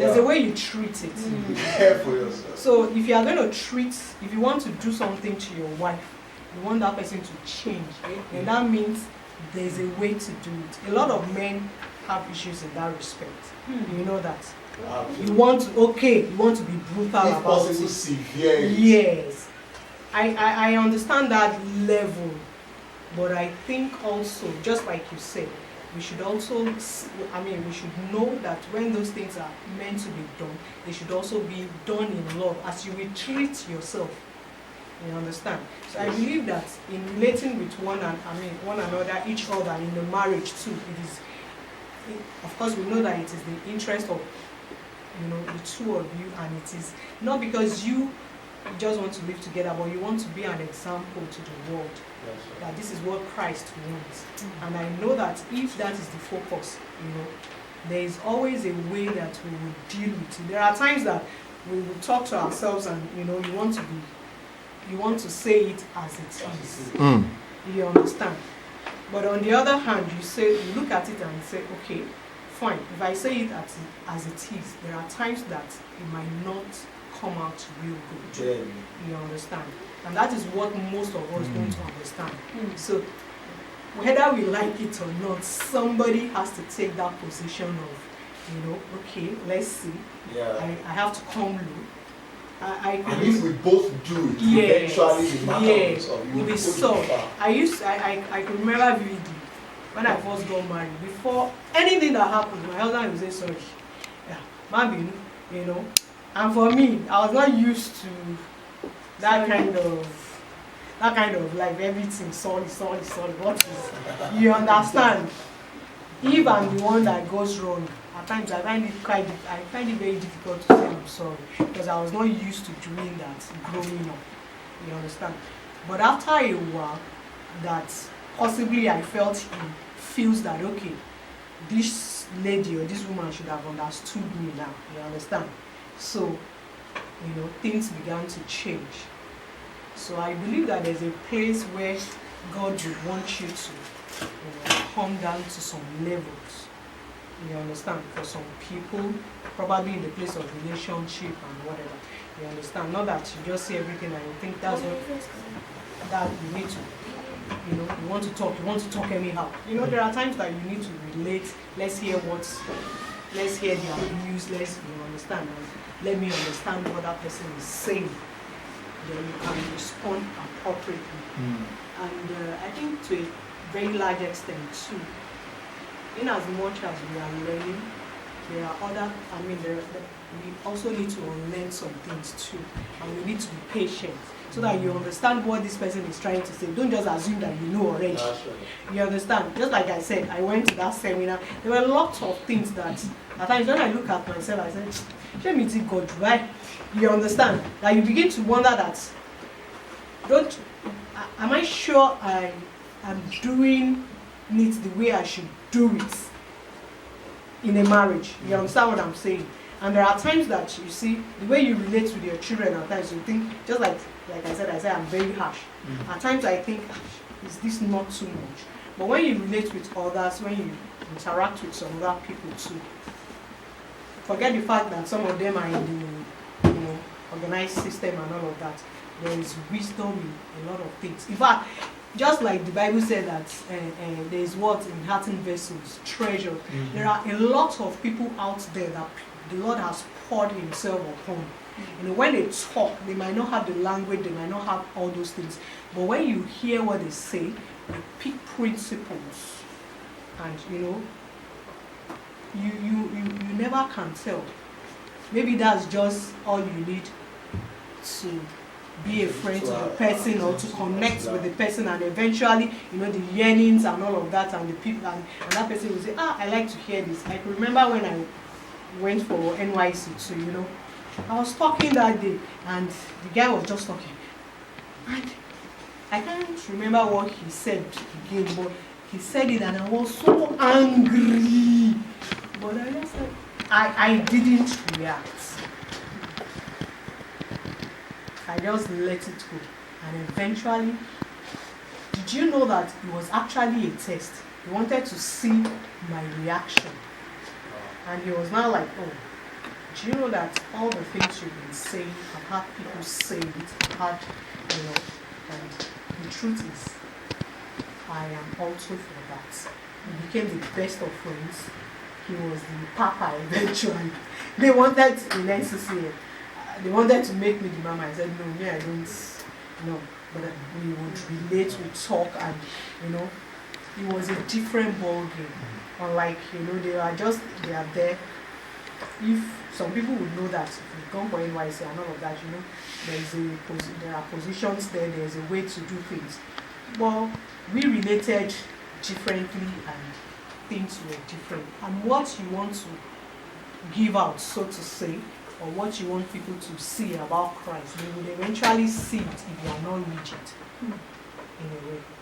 There's a way you treat it. Be careful yourself. So if you are going to if you want to do something to your wife, you want that person to change, and that means there's a way to do it. A lot of men have issues in that respect. You know that. You want to be brutal about possible, it. Severe. Yes. I understand that level, but I think also, just like you said, we should also, we should know that when those things are meant to be done, they should also be done in love, as you will treat yourself. You understand? So I believe that in relating with one another, each other in the marriage too, of course we know that it is the interest of the two of you, and it is not because you just want to live together, but you want to be an example to the world. Yes, that this is what Christ wants. And I know that if that is the focus, there is always a way that we will deal with it. There are times that we will talk to ourselves and you want to say it as it is. You understand? But on the other hand, you look at it and say, okay, fine. If I say it as it is, there are times that it might not come out real good. You understand? And that is what most of us don't understand. So whether we like it or not, somebody has to take that position of, okay, let's see. Yeah. I have to come low. And if we both do it, eventually the matter will be solved. I can remember vividly when I first got married. Before anything that happened, my husband would say sorry. Yeah, Mami, And for me, I was not used to that kind of like everything sorry. What is? You understand? If I'm the one that goes wrong, at times I find it very difficult to say I'm sorry, because I was not used to doing that growing up. You understand? But after a while, that possibly I felt he feels that okay, this lady or this woman should have understood me now. You understand? So, things began to change. So I believe that there's a place where God would want you to come down to some levels. You understand? For some people, probably in the place of relationship and whatever. You understand? Not that you just see everything and you think that's what that you need to. You want to talk anyhow. There are times that you need to relate. Let's hear the abuse. You understand? Let me understand what that person is saying. Then you can respond appropriately. And I think to a very large extent too, in as much as we are learning, there are other, we also need to unlearn some things too. And we need to be patient so that you understand what this person is trying to say. Don't just assume that you know already. You understand? Just like I said, I went to that seminar. There were lots of things that, at times when I look at myself, I said, let me think God, right? You understand? That you begin to wonder that, am I sure I am doing it the way I should do it in a marriage? You understand what I'm saying? And there are times that you see, the way you relate with your children, at times you think, just like I said I'm very harsh. At times I think, is this not too much? But when you relate with others, when you interact with some other people too, forget the fact that some of them are in the organized system and all of that. There is wisdom in a lot of things. In fact, just like the Bible said that there is what in earthen vessels, treasure. There are a lot of people out there that the Lord has poured Himself upon. When they talk, they might not have the language, they might not have all those things. But when you hear what they say, you pick principles, and you never can tell. Maybe that's just all you need to be a friend to the person or to connect with the person, and eventually, the yearnings and all of that, and the people, and that person will say, I like to hear this. I can remember when I went for NYC too, I was talking that day, and the guy was just talking, and I can't remember what he said again, but he said it, and I was so angry. But I just said, I didn't react. I just let it go. And eventually, did you know that it was actually a test? He wanted to see my reaction. And he was now like, do you know that all the things you've been saying, I've had people say it, I've had, and the truth is, I am also for that. We became the best of friends. He was the papa eventually. They wanted in NCCA, they wanted to make me the mama. I said, no, me, I don't know. But we would relate, we talk, and it was a different ball game. Unlike, they are there. If some people would know that if you come for NYC and all of that, there are positions there's a way to do things. But we related differently and things were different. And what you want to give out, so to say, or what you want people to see about Christ, they will eventually see it if you are not rigid in a way.